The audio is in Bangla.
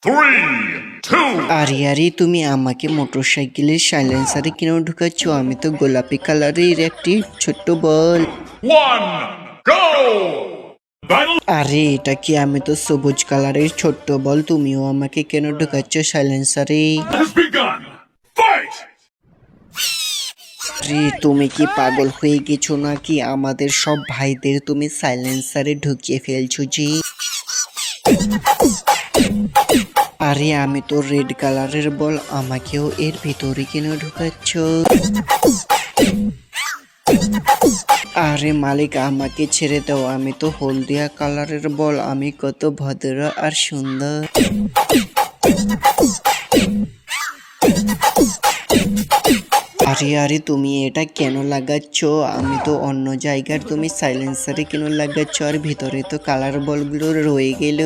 3, 2, আরে আরে তুমি আমাকে মোটরসাইকেলের সাইলেন্সারে কেন ঢুকাচ্ছ? আমি তো গোলাপি কালারের একটি ছোট্ট বল। 1, go! Battle আরে এটা কি? আমি তো সবুজ কালারের ছোট্ট বল, তুমিও আমাকে কেন ঢুকাচ্ছ সাইলেন্সারে? has begun! Fight! আরে তুমি কি পাগল হয়ে গেছো নাকি? আমাদের সব ভাইদের তুমি সাইলেন্সারে ঢুকিয়ে ফেলছো যে। আরে আমি তো রেড কালারের বল, আমাকেও এর ভিতরে কেন ঢুকাচ্ছ? আরে মালিক, আমাকে ছেড়ে দাও, আমি তো হলদিয়া কালারের বল, আমি কত ভদ্র আর সুন্দর। আরে আরে তুমি এটা কেন লাগাচ্ছ? আমি তো অন্য জায়গার, তুমি সাইলেন্সারে কেন লাগাচ্ছ? আর ভিতরে তো কালার বলগুলো রয়ে গেল।